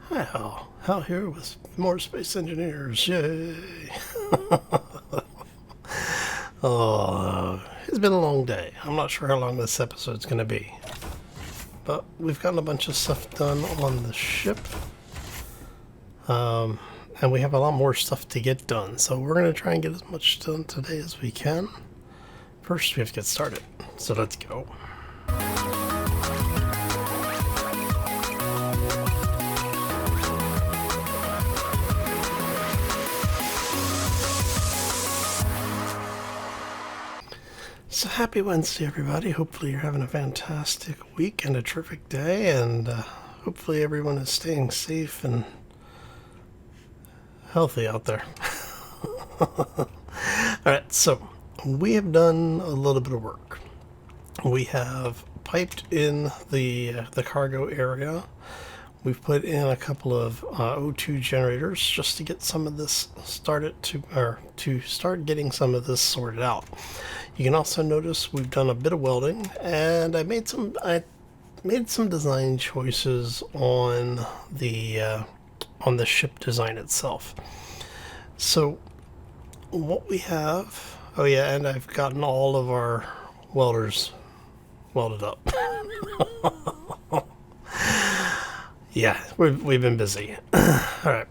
Hi, Hal here with more space engineers. Yay! It's been a long day. I'm not sure how long this episode's going to be. But we've gotten a bunch of stuff done on the ship. And we have a lot more stuff to get done. So we're going to try and get as much done today as we can. First, we have to get started. So let's go. So happy Wednesday, everybody. Hopefully you're having a fantastic week and a terrific day, and hopefully everyone is staying safe and healthy out there. Alright, so we have done a little bit of work. We have piped in the cargo area. We've put in a couple of O2 generators just to get some of this started to start getting some of this sorted out. You can also notice we've done a bit of welding, and I made some design choices on the ship design itself. So what we have, oh yeah, and I've gotten all of our welders welded up. Yeah, we've been busy. Alright.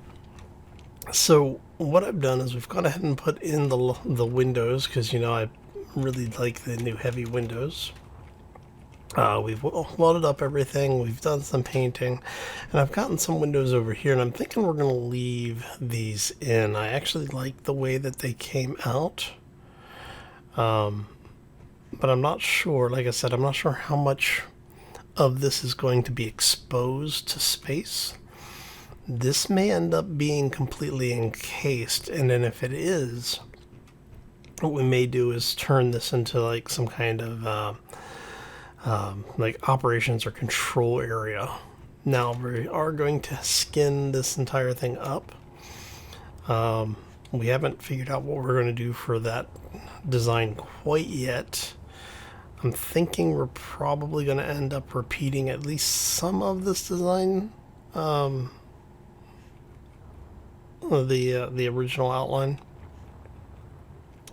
So what I've done is we've gone ahead and put in the windows, because, you know, I really like the new heavy windows. We've welded up everything. We've done some painting. And I've gotten some windows over here, and I'm thinking we're going to leave these in. I actually like the way that they came out. But I'm not sure, like I said, I'm not sure how much of this is going to be exposed to space. This may end up being completely encased, and then if it is, what we may do is turn this into like some kind of like operations or control area. Now we are going to skin this entire thing up. We haven't figured out what we're going to do for that design quite yet. I'm thinking we're probably going to end up repeating at least some of this design, the original outline.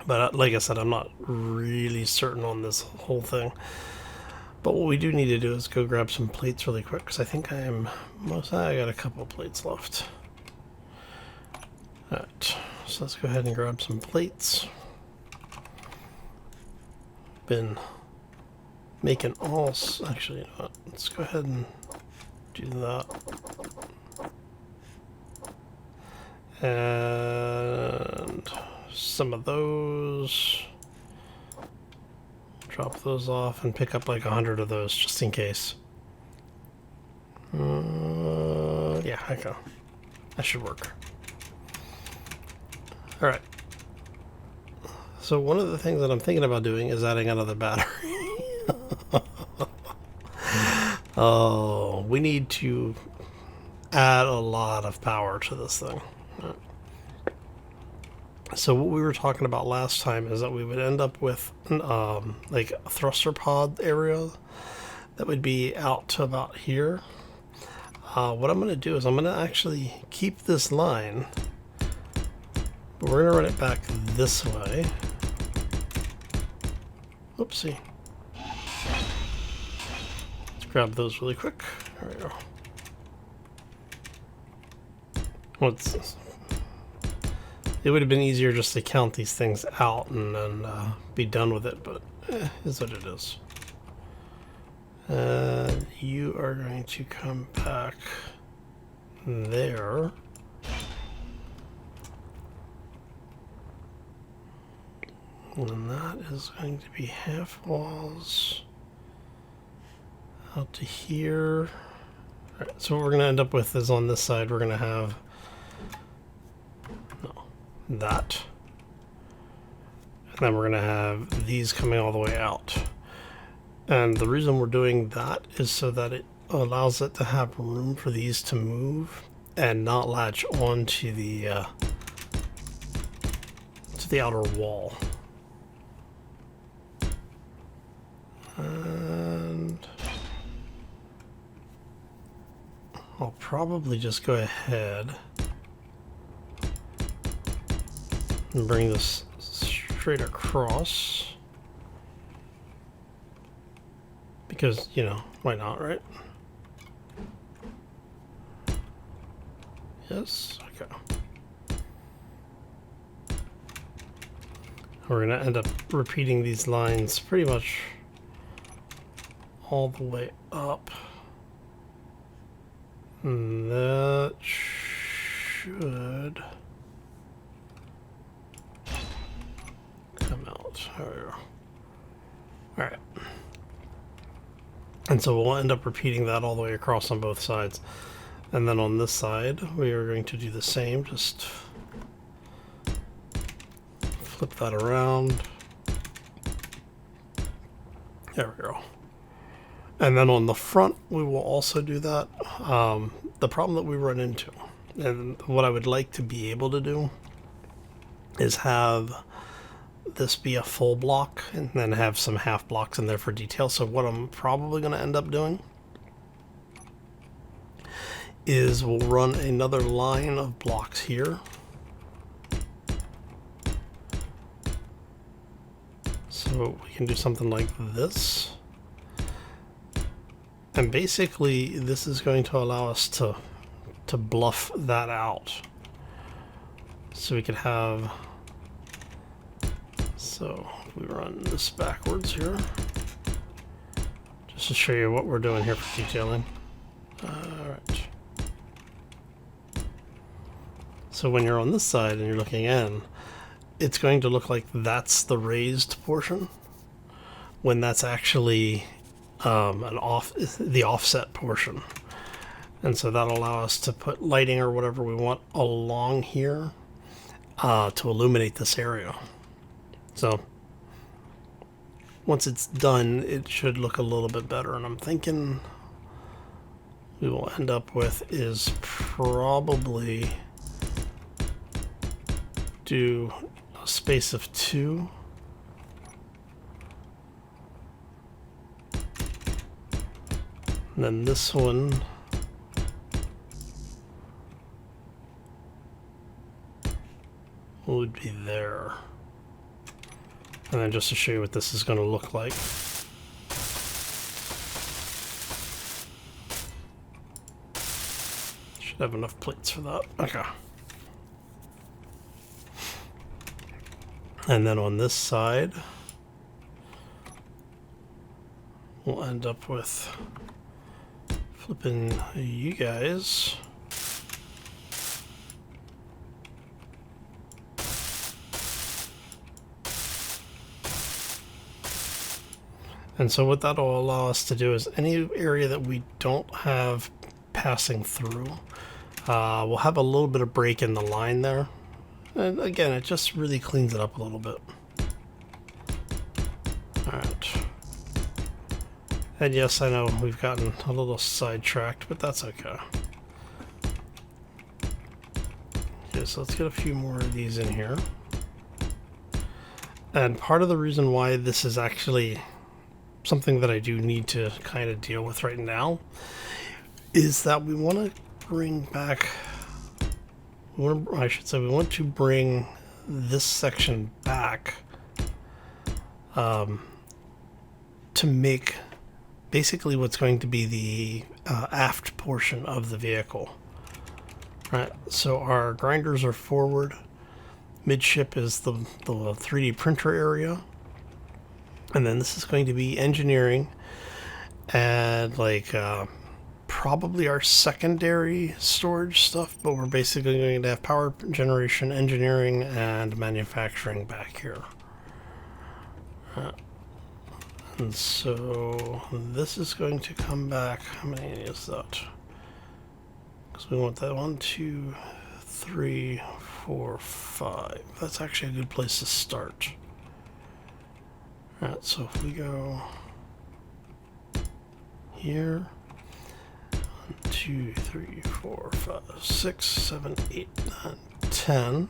But like I said, I'm not really certain on this whole thing. But what we do need to do is go grab some plates really quick, because I think I got a couple of plates left. Alright, so let's go ahead and grab some plates. Been making actually, you know what, let's go ahead and do that. And some of those, drop those off and pick up like 100 of those just in case. Yeah, okay, that should work. All right, so one of the things that I'm thinking about doing is adding another battery. Oh, we need to add a lot of power to this thing. So what we were talking about last time is that we would end up with like a thruster pod area that would be out to about here. What I'm going to do is I'm going to actually keep this line, but we're going to run it back this way. Oopsie. Let's grab those really quick. There we go. What's this? It would have been easier just to count these things out and then be done with it, but is what it is. You are going to come back there. And that is going to be half walls out to here. All right, so what we're going to end up with is on this side we're going to have that, and then we're going to have these coming all the way out. And the reason we're doing that is so that it allows it to have room for these to move and not latch onto the outer wall. And I'll probably just go ahead and bring this straight across. Because, you know, why not, right? Yes, okay. We're going to end up repeating these lines pretty much all the way up. And that should come out. There we go. Alright. And so we'll end up repeating that all the way across on both sides. And then on this side, we are going to do the same. Just flip that around. There we go. And then on the front, we will also do that. The problem that we run into, and what I would like to be able to do, is have this be a full block and then have some half blocks in there for detail. So what I'm probably going to end up doing is we'll run another line of blocks here. So we can do something like this. And basically, this is going to allow us to bluff that out. So we could have... So we run this backwards here. Just to show you what we're doing here for detailing. Alright. So when you're on this side and you're looking in, it's going to look like that's the raised portion, when that's actually the offset portion. And so that'll allow us to put lighting or whatever we want along here to illuminate this area. So once it's done, it should look a little bit better. And I'm thinking we will end up with is probably do a space of 2. And then this one would be there. And then just to show you what this is going to look like. Should have enough plates for that. Okay. And then on this side, we'll end up with flipping you guys. And so what that'll allow us to do is any area that we don't have passing through, we'll have a little bit of break in the line there. And again, it just really cleans it up a little bit. Alright. And yes, I know we've gotten a little sidetracked, but that's okay. Okay, so let's get a few more of these in here. And part of the reason why this is actually something that I do need to kind of deal with right now is that we want to bring back, I should say we want to bring this section back to make basically what's going to be the aft portion of the vehicle. Right, so our grinders are forward, midship is the 3D printer area. And then this is going to be engineering and like probably our secondary storage stuff, but we're basically going to have power generation, engineering, and manufacturing back here. And so this is going to come back. How many is that? Because we want that 1, 2, 3, 4, 5. That's actually a good place to start. Alright, so if we go here, 1, 2, 3, 4, 5, 6, 7, 8, 9, 10.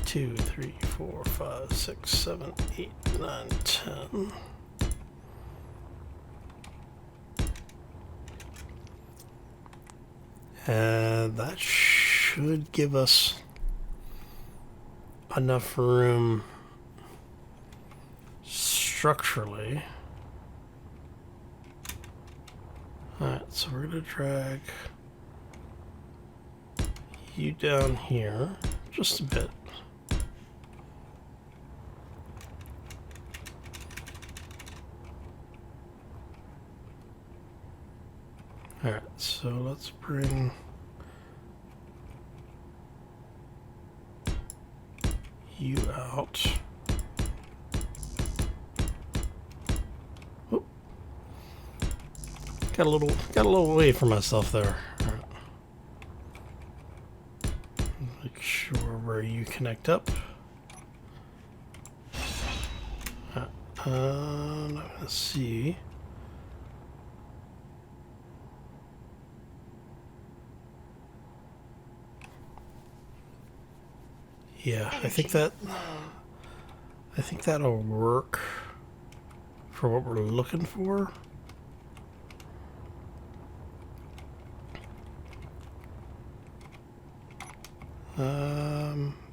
Two, 3, 4, 5, 6, 7, 8, 9, 10. And that should give us enough room structurally. Alright, so we're going to drag you down here just a bit. Alright, so let's bring you out. Oop. Got a little way for myself there. All right. Make sure where you connect up. I'm gonna see. Yeah, I think that'll work for what we're looking for.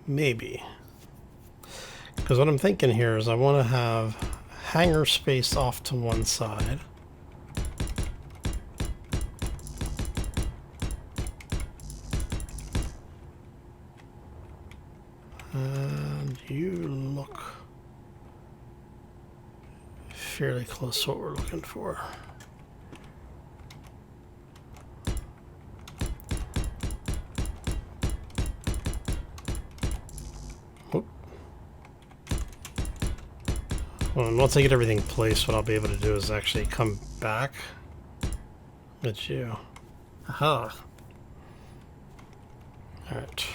Maybe. Because what I'm thinking here is I want to have hangar space off to one side. And you look fairly close to what we're looking for. Well, and once I get everything placed, what I'll be able to do is actually come back at you. Aha! Alright.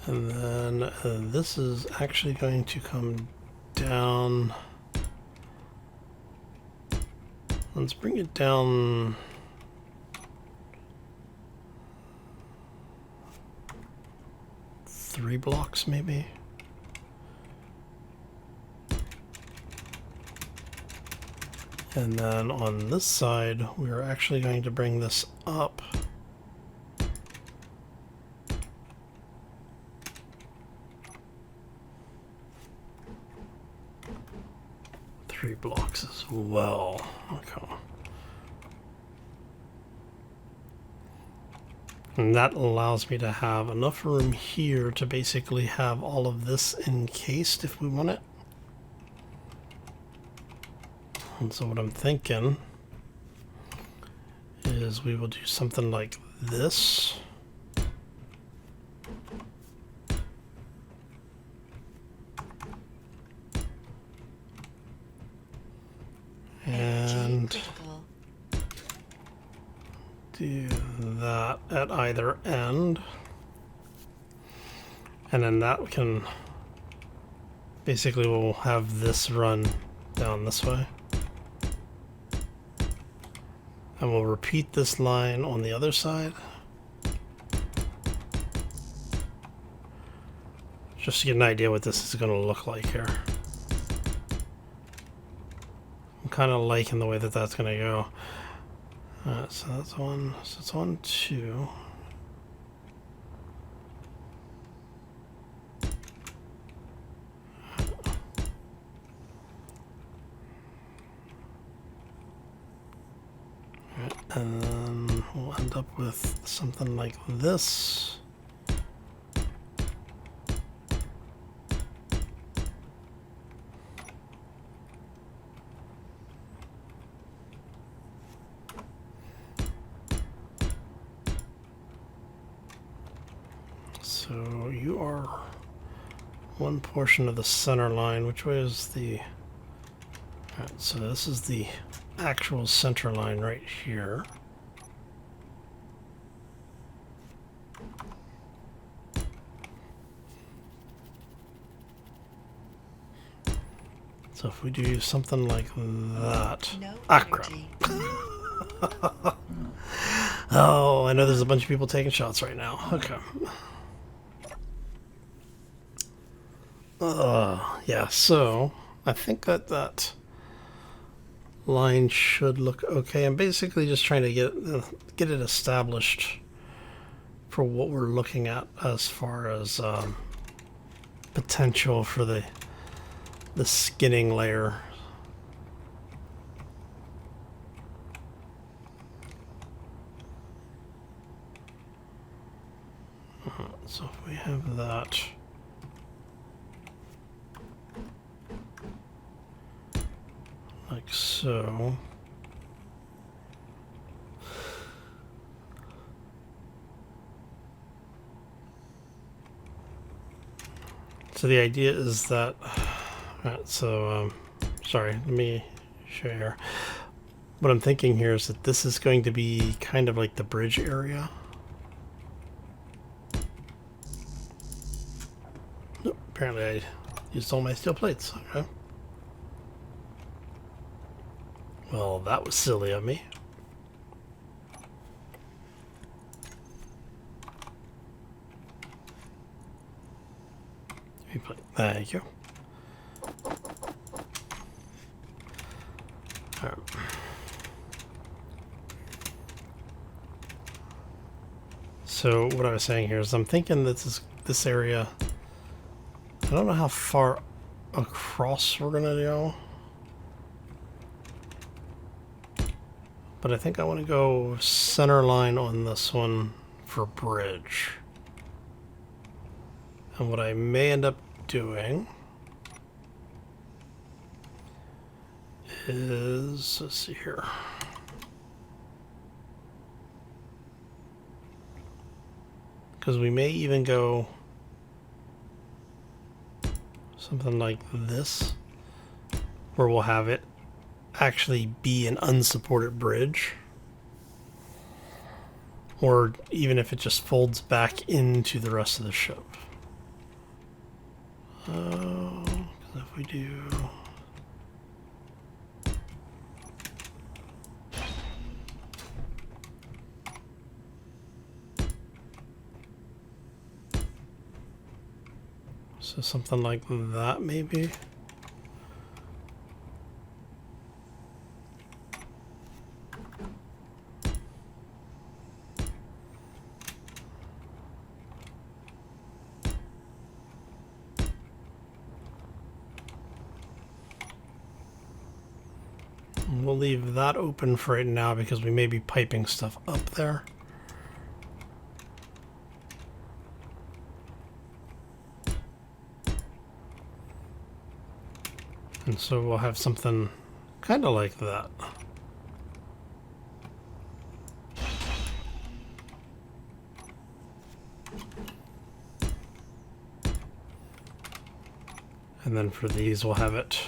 And then this is actually going to come down. Let's bring it down. Three blocks, maybe. And then on this side, we're actually going to bring this up. Three blocks as well. Okay. And that allows me to have enough room here to basically have all of this encased if we want it. And so what I'm thinking is we will do something like this. And do that at either end. And then that can basically we'll have this run down this way. And we'll repeat this line on the other side. Just to get an idea what this is going to look like here. I'm kind of liking the way that that's going to go. Alright, so that's one. So it's on two. And then we'll end up with something like this. So you are one portion of the center line. Which way is the... Alright, so this is the actual center line right here. So if we do something like that... No crap. Oh, I know there's a bunch of people taking shots right now. Okay. Yeah, so I think that line should look okay. I'm basically just trying to get it established for what we're looking at as far as potential for the skinning layer. So if we have that, like so. So the idea is that, right, so, sorry, let me show you here. What I'm thinking here is that this is going to be kind of like the bridge area. Nope, apparently I used all my steel plates. Okay. Well, that was silly of me. Thank you. All right. So what I was saying here is I'm thinking that this area, I don't know how far across we're gonna go, but I think I want to go center line on this one for bridge. And what I may end up doing is, let's see here. Because we may even go something like this, where we'll have it actually be an unsupported bridge. Or even if it just folds back into the rest of the ship. If we do... So something like that, maybe. We'll leave that open for right now because we may be piping stuff up there. And so we'll have something kind of like that. And then for these, we'll have it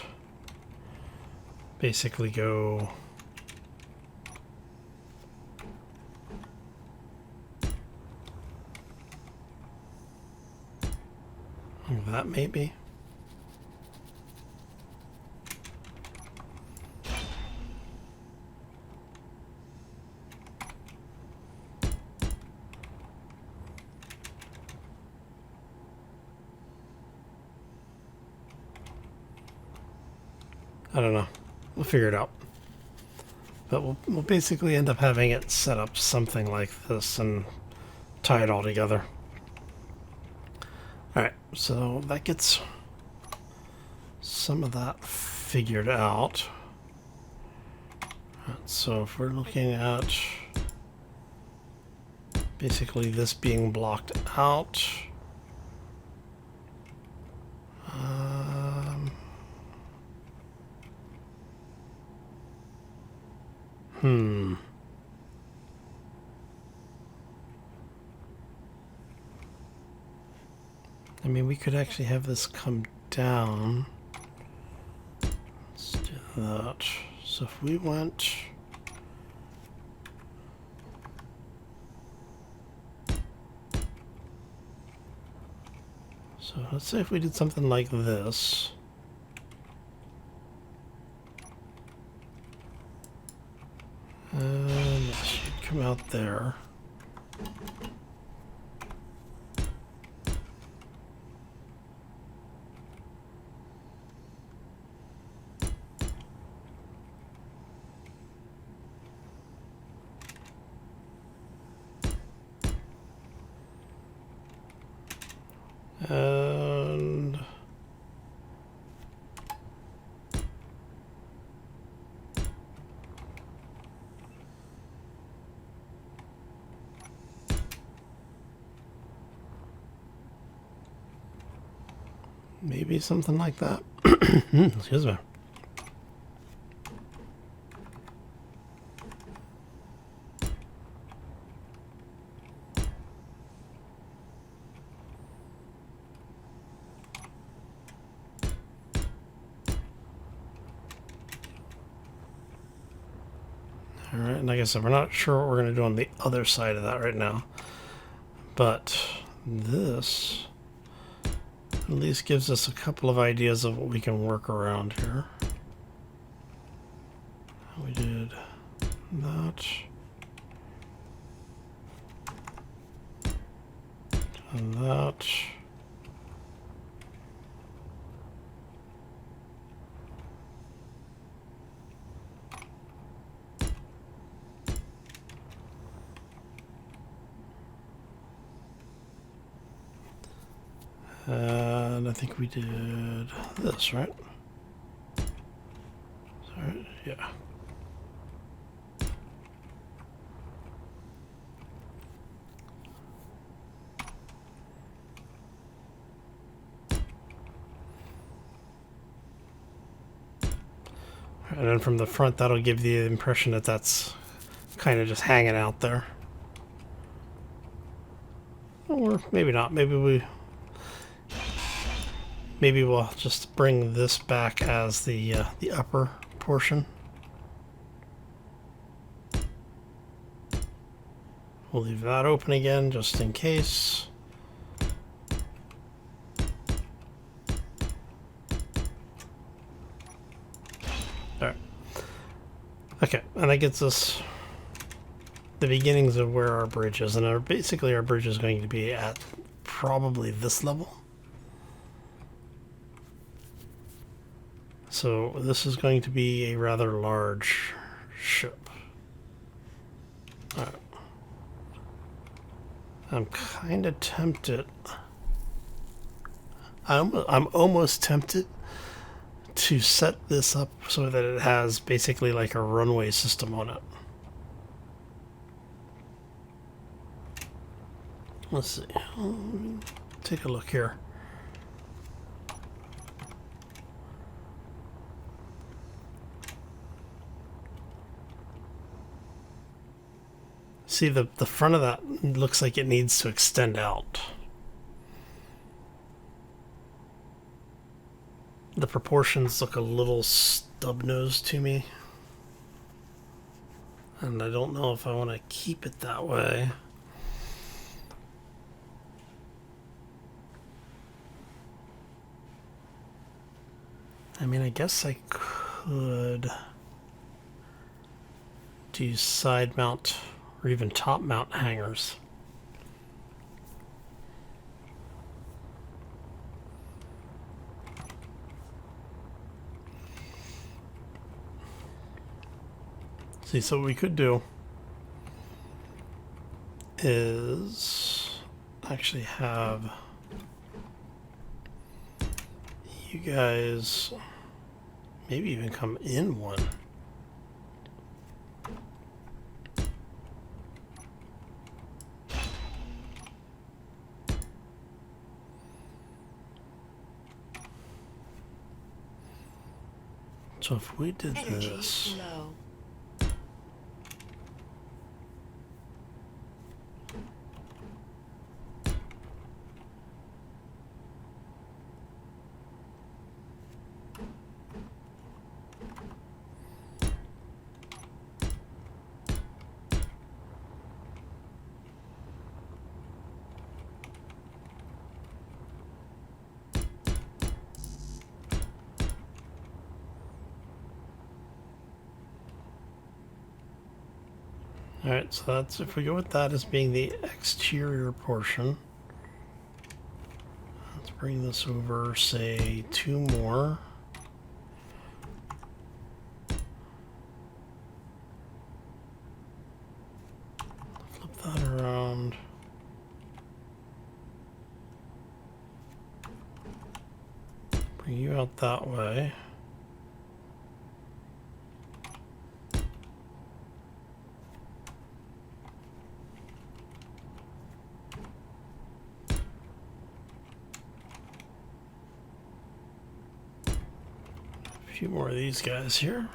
basically go like that, maybe. I don't know. We'll figure it out. But we'll basically end up having it set up something like this and tie it all together. Alright, so that gets some of that figured out. So if we're looking at basically this being blocked out, I mean, we could actually have this come down. Let's do that. So if we went... So let's say if we did something like this. And it should come out there. Maybe something like that. Excuse me. Alright, and like I said, we're not sure what we're going to do on the other side of that right now. But this at least gives us a couple of ideas of what we can work around here. We did that. And that. And I think we did this, right? Sorry, yeah. And then from the front, that'll give the impression that that's kind of just hanging out there. Or maybe not. Maybe we'll just bring this back as the upper portion. We'll leave that open again just in case. Alright. Okay, and that gets us the beginnings of where our bridge is. And basically our bridge is going to be at probably this level. So this is going to be a rather large ship. All right. I'm kind of tempted. I'm almost tempted to set this up so that it has basically like a runway system on it. Let's see. Take a look here. See, the front of that looks like it needs to extend out. The proportions look a little stub-nosed to me. And I don't know if I want to keep it that way. I mean, I guess I could do side mount or even top mount hangers. See, so what we could do is actually have you guys maybe even come in one. So if we did this, low. alright, so that's, if we go with that as being the exterior portion, let's bring this over, say, 2 more. Flip that around. Bring you out that way. few more of these guys here.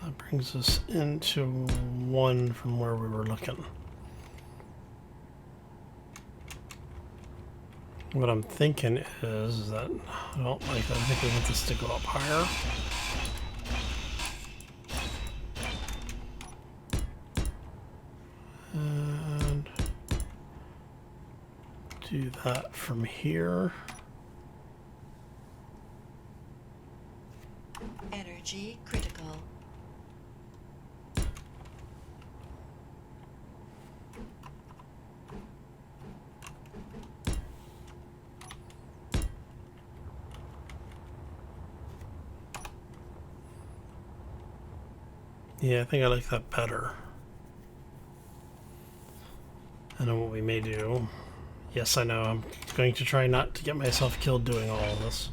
That brings us into one from where we were looking. What I'm thinking is that I don't like that. I think we want this to go up higher. And do that from here. Energy critical. Yeah, I think I like that better. And then what we may do... Yes, I know, I'm going to try not to get myself killed doing all of this.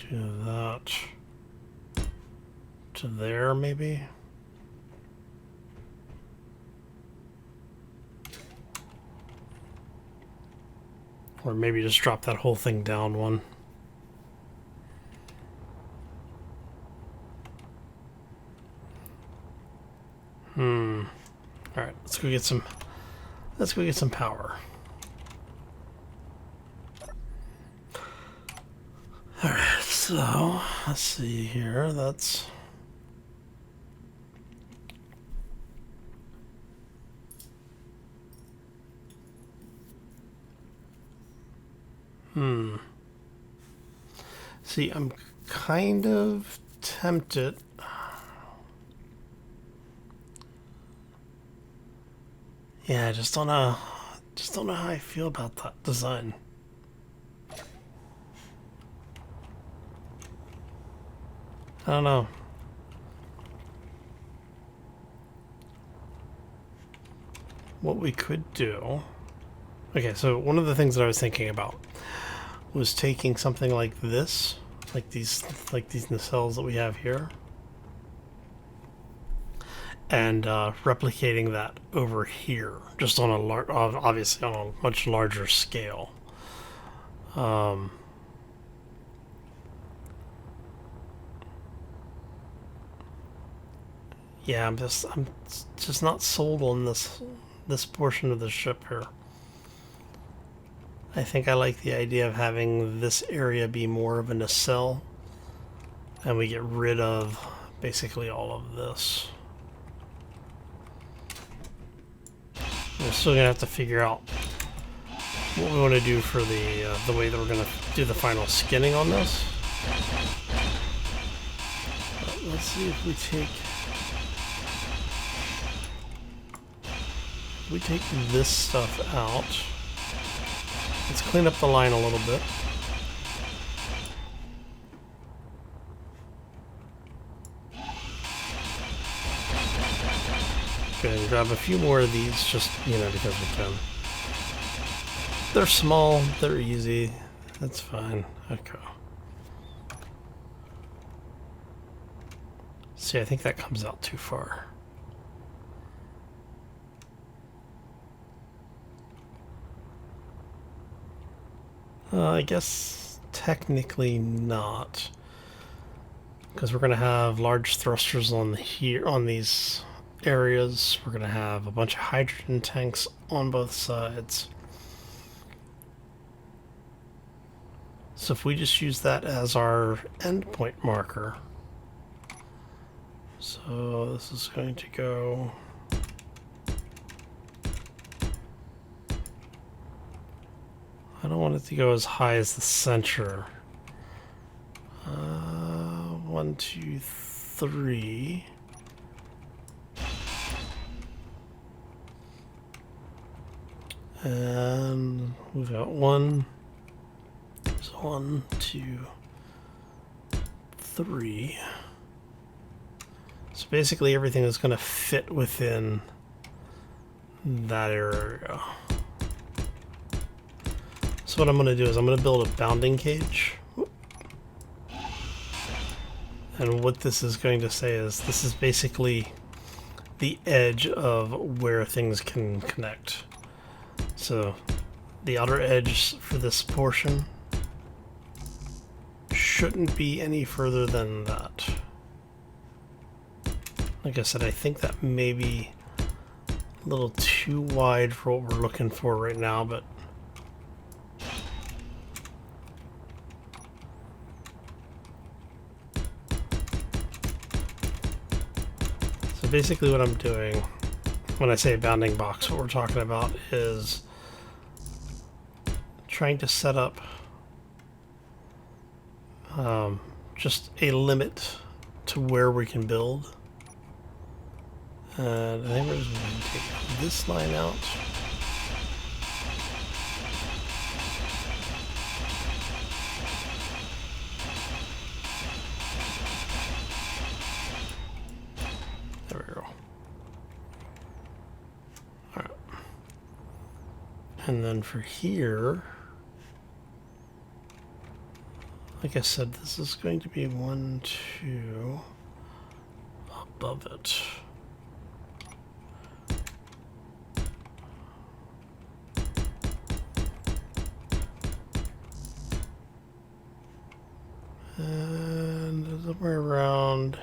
Do that to there, maybe? Or maybe just drop that whole thing down one. Alright, let's go get some power. Alright, so let's see here. That's see, I'm kind of tempted. Yeah, I just don't know how I feel about that design. I don't know. What we could do... Okay, so one of the things that I was thinking about was taking something like this, like these nacelles that we have here, and replicating that over here, just on a obviously on a much larger scale. Yeah, I'm just not sold on this portion of the ship here. I think I like the idea of having this area be more of a nacelle, and we get rid of basically all of this. We're still gonna have to figure out what we want to do for the way that we're gonna do the final skinning on this. But let's see if we take this stuff out. Let's clean up the line a little bit. Go ahead and grab a few more of these, just, because we can. They're small, they're easy, that's fine. Okay. See, I think that comes out too far. I guess technically not, because we're going to have large thrusters on these areas. We're going to have a bunch of hydrogen tanks on both sides. So if we just use that as our endpoint marker, so this is going to go... I don't want it to go as high as the center. 1, 2, 3. And we've got 1. So 1, 2, 3. So basically everything is going to fit within that area. So So what I'm going to do is I'm going to build a bounding cage. And what this is going to say is this is basically the edge of where things can connect. So the outer edge for this portion shouldn't be any further than that. Like I said, I think that may be a little too wide for what we're looking for right now, but so basically what I'm doing when I say a bounding box, what we're talking about is trying to set up just a limit to where we can build. And I think we're just going to take this line out. There we go. Alright. And then for here, like I said, this is going to be 1, 2 above it. And somewhere around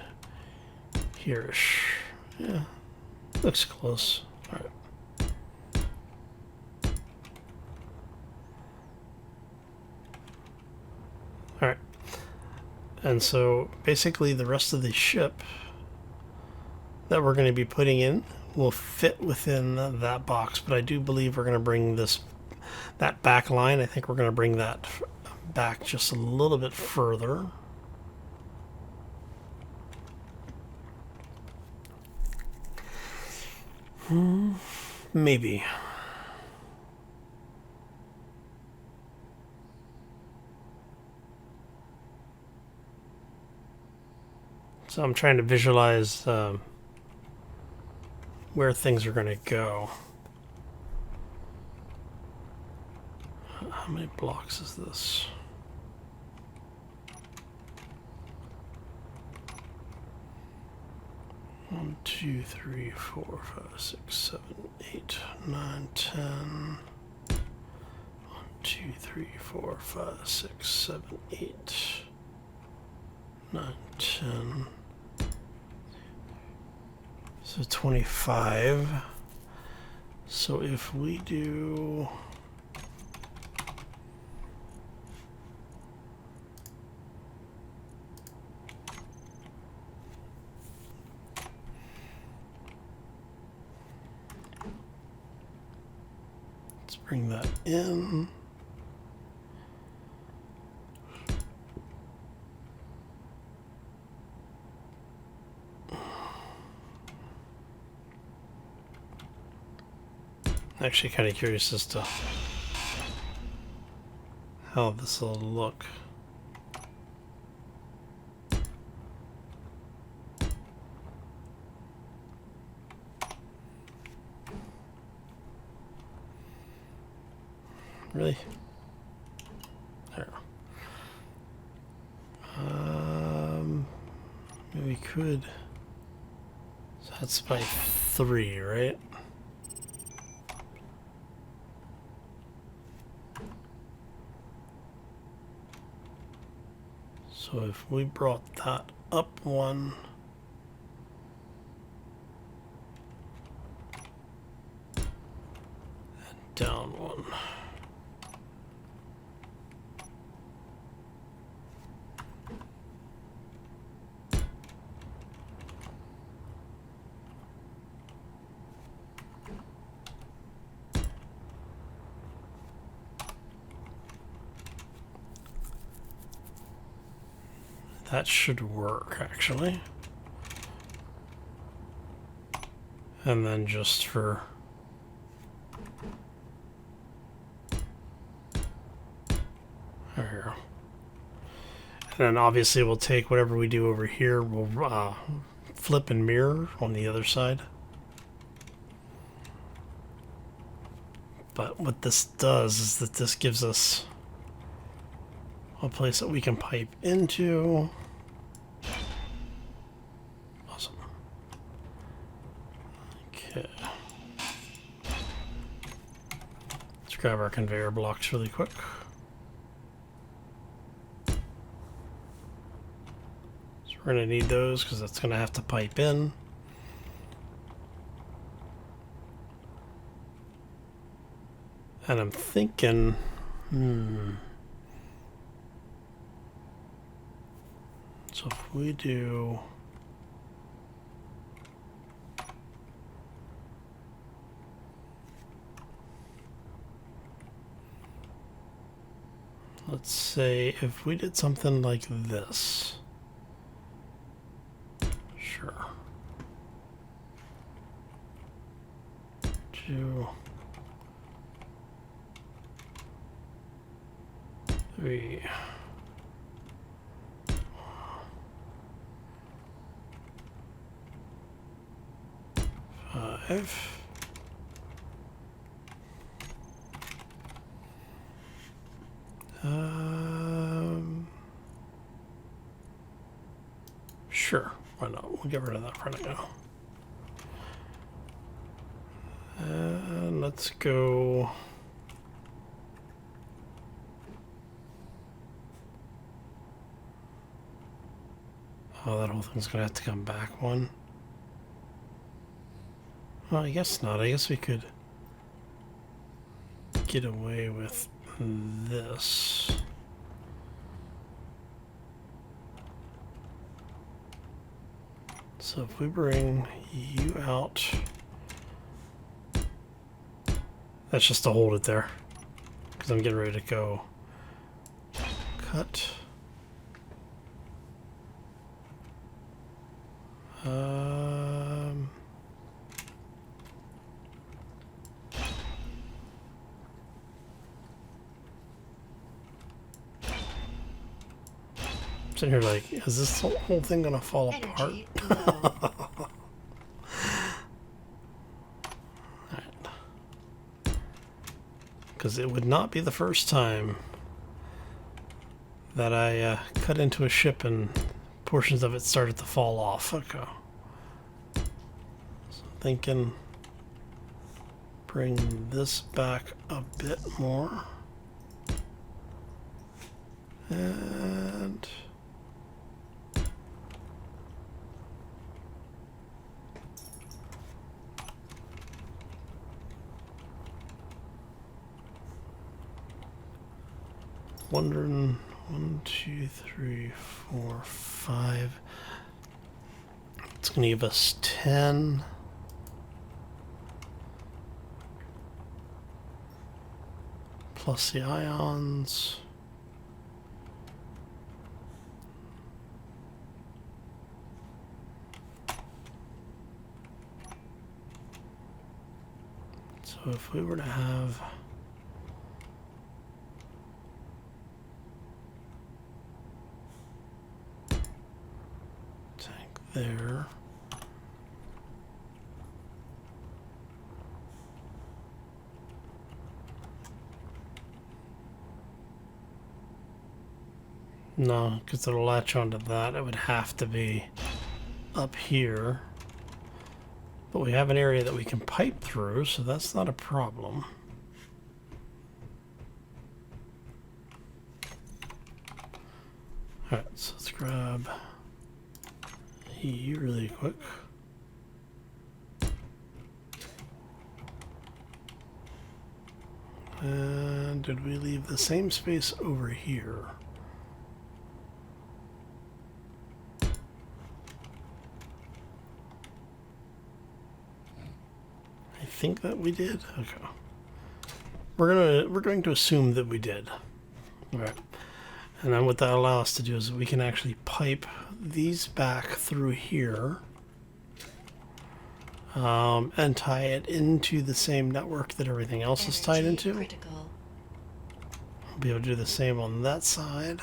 here-ish. Yeah, looks close. All right. All right. And so basically the rest of the ship that we're going to be putting in will fit within that box, but I do believe we're going to bring that back line, I think we're going to bring that back just a little bit further. Maybe. So I'm trying to visualize where things are going to go. How many blocks is this? One, 2, 3, 4, 5, 6, 7, 8, 9, 10. 1, 2, 3, 4, 5, 6, 7, 8, 9, 10. So 25. So if we do bring that in. Actually kind of curious as to how this will look. Really? There. Maybe we could. So that's by 3, right? So if we brought that up 1, and down 1. That should work, actually. And then just for there we go. And then obviously we'll take whatever we do over here, we'll flip and mirror on the other side. But what this does is that this gives us a place that we can pipe into. Awesome. Okay. Let's grab our conveyor blocks really quick. So we're going to need those because that's going to have to pipe in. And I'm thinking, so if we do, let's say if we did something like this, sure, 2, 3, 5. Sure, why not? We'll get rid of that for now. And let's go. Oh, that whole thing's gonna have to come back one. Well, I guess not. I guess we could get away with this. So if we bring you out, that's just to hold it there, because I'm getting ready to go cut. Sitting here like, is this whole thing gonna fall apart? Energy low. Because it would not be the first time that I cut into a ship and portions of it started to fall off. Okay. So I'm thinking bring this back a bit more. And wondering 1, 2, 3, 4, 5. It's going to give us 10. Plus the ions. So if we were to have tank there, no, because it'll latch onto that. It would have to be up here. But we have an area that we can pipe through, so that's not a problem. Alright, so let's grab you really quick. And did we leave the same space over here? I think that we did. Okay. We're going to assume that we did. All right. And then what that allows us to do is we can actually pipe these back through here and tie it into the same network that everything else is tied Energy into. critical. I'll be able to do the same on that side.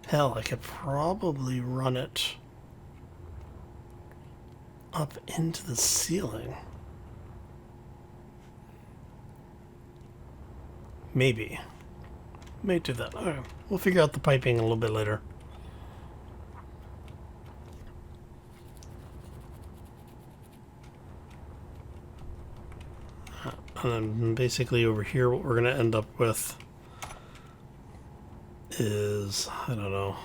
Hell, I could probably run it up into the ceiling. Maybe. May do that. Okay. We'll figure out the piping a little bit later. And then basically over here, what we're going to end up with is, I don't know.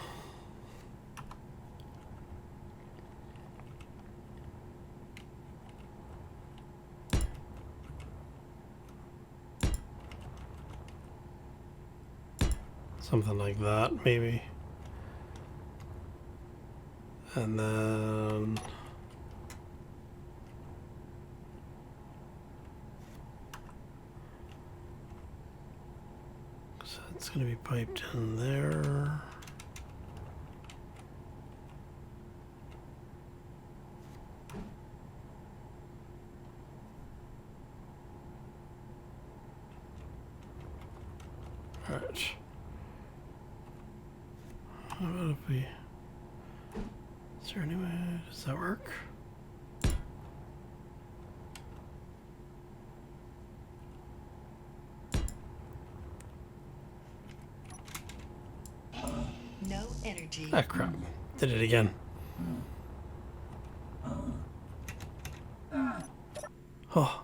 Something like that, maybe. And then so it's going to be piped in there. All right. How about if we... Is there any way... Does that work? No energy. Ah, crap. Did it again. Oh.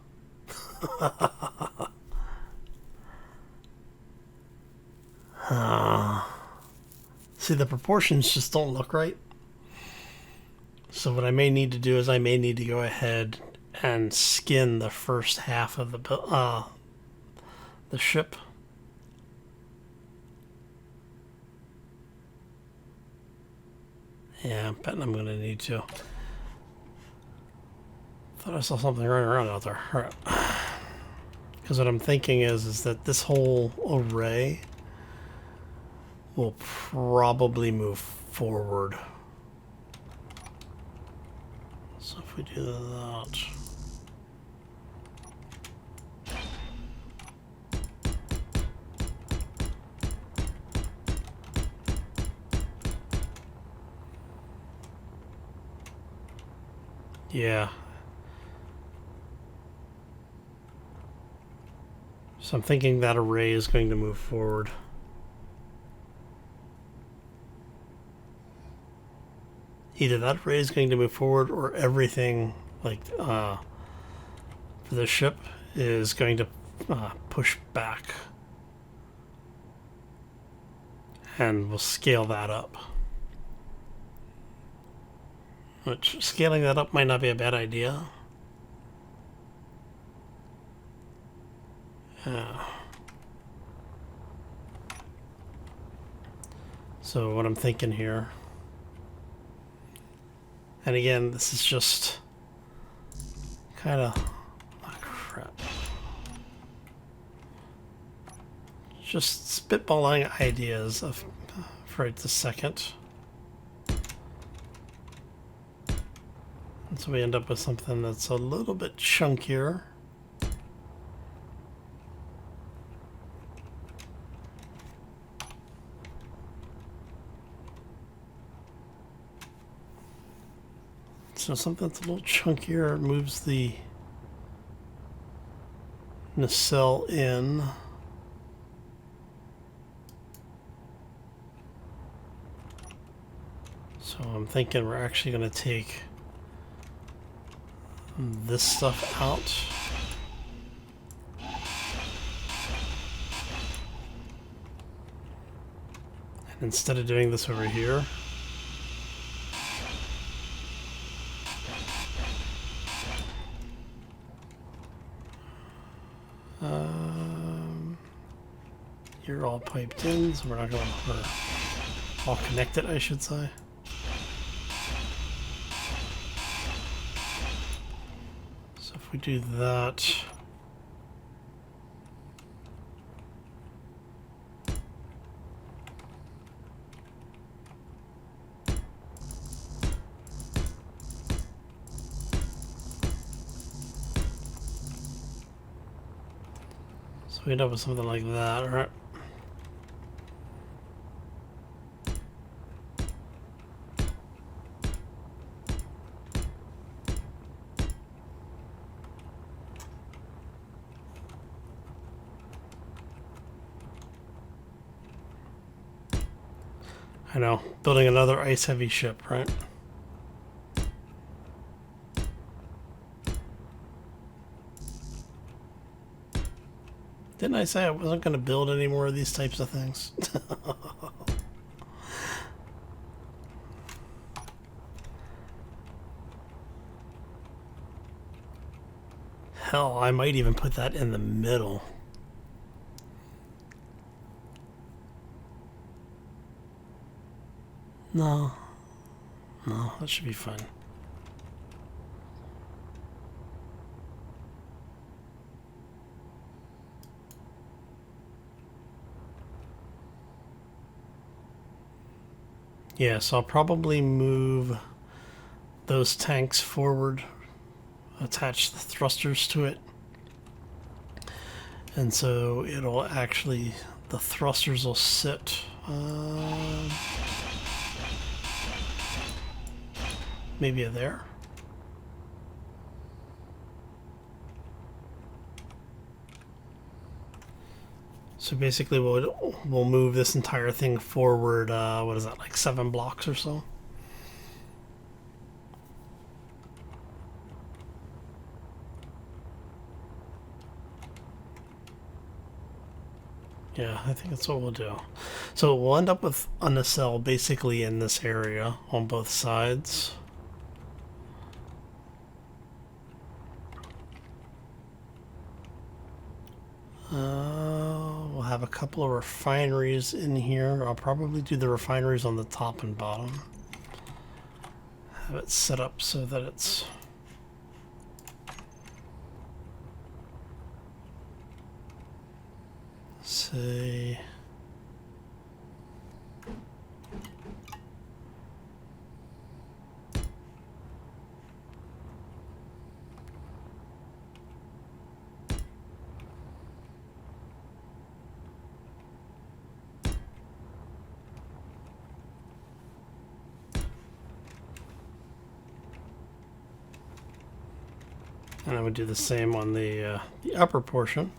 See, the proportions just don't look right. So what I may need to do is I may need to go ahead and skin the first half of the ship. Yeah, I'm betting I'm going to need to. Thought I saw something running around out there. All right. Because what I'm thinking is that this whole array will probably move forward. So if we do that... Yeah. So I'm thinking that array is going to move forward. Either that array is going to move forward or everything, like, for the ship is going to push back. And we'll scale that up. Which, scaling that up might not be a bad idea. So what I'm thinking here... And again, this is just kind of... Oh, crap. Just spitballing ideas of for right this second. And so we end up with something that's a little bit chunkier. So something that's a little chunkier moves the nacelle in. So I'm thinking we're actually going to take this stuff out. And instead of doing this over here, you're all piped in, so we're not going to all connected, I should say. So if we do that, so we end up with something like that, all right? I know, building another ice-heavy ship, right? Didn't I say I wasn't going to build any more of these types of things? Hell, I might even put that in the middle. No. No, that should be fine. Yeah, so I'll probably move those tanks forward, attach the thrusters to it. And so it'll actually, the thrusters will sit maybe there. So basically we'll move this entire thing forward, what is that, like 7 blocks or so? Yeah, I think that's what we'll do. So we'll end up with a nacelle basically in this area on both sides. We'll have a couple of refineries in here. I'll probably do the refineries on the top and bottom. Have it set up so that it's... say... and I would do the same on the upper portion.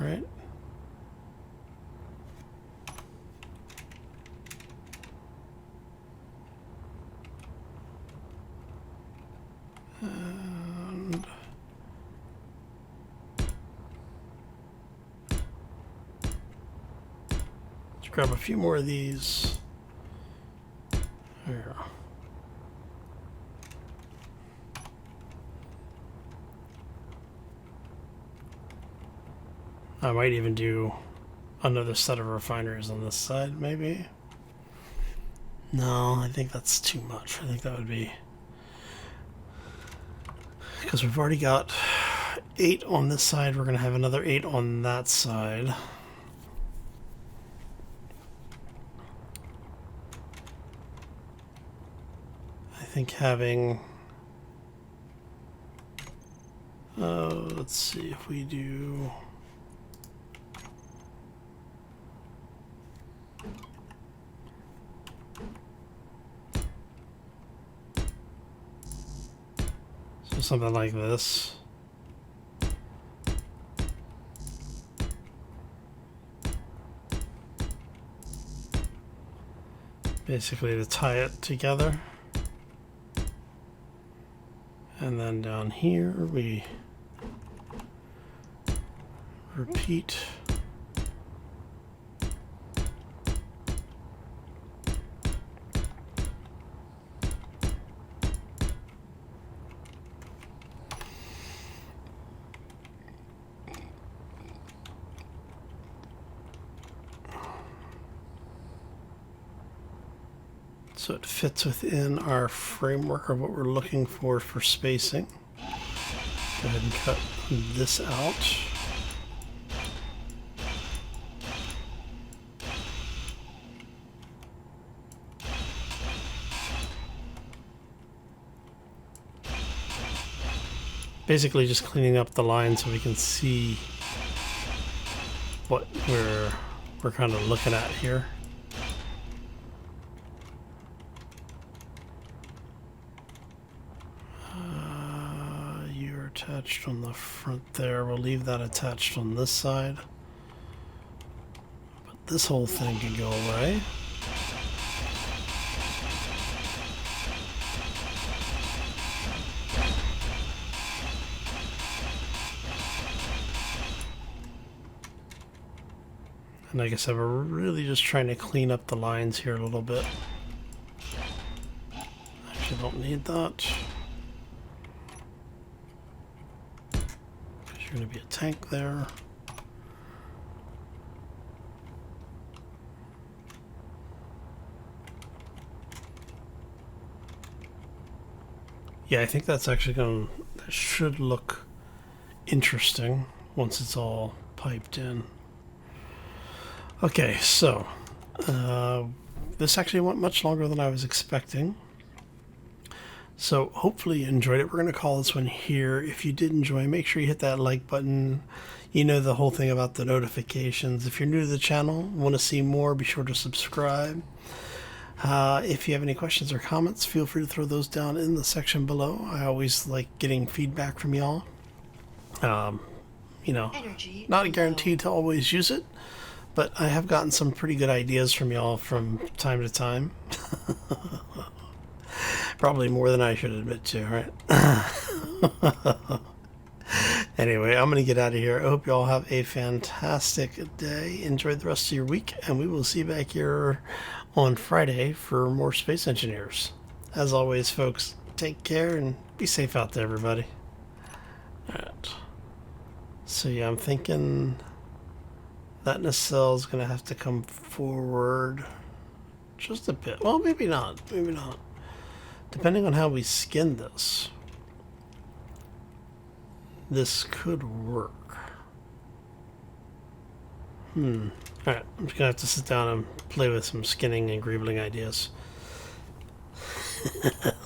Right. And let's grab a few more of these. There. I might even do another set of refineries on this side, maybe. No, I think that's too much. I think that would be... because we've already got 8 on this side, we're going to have another 8 on that side. I think having... let's see if we do... so something like this. Basically to tie it together. And then down here we repeat. So it fits within our framework of what we're looking for spacing. Go ahead and cut this out. Basically just cleaning up the line so we can see what we're kind of looking at here. attached on the front there. We'll leave that attached on this side. But this whole thing can go away. And like I said, we're really just trying to clean up the lines here a little bit. Actually, don't need that. Because you're going to be a tank there. Yeah, I think that's actually going to, that should look interesting once it's all piped in. Okay, so this actually went much longer than I was expecting. So hopefully you enjoyed it. We're going to call this one here. If you did enjoy, make sure you hit that like button. You know the whole thing about the notifications. If you're new to the channel, want to see more, be sure to subscribe. If you have any questions or comments, feel free to throw those down in the section below. I always like getting feedback from y'all. You know, not guaranteed to always use it, but I have gotten some pretty good ideas from y'all from time to time. Probably more than I should admit to, right? Anyway, I'm going to get out of here. I hope you all have a fantastic day. Enjoy the rest of your week, and we will see you back here on Friday for more Space Engineers. As always, folks, take care and be safe out there, everybody. Alright. So yeah, I'm thinking that nacelle is going to have to come forward just a bit. Well, maybe not. Maybe not. Depending on how we skin this, this could work. Alright, I'm just going to have to sit down and play with some skinning and greebling ideas.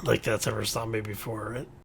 Like that's ever stopped me before, right?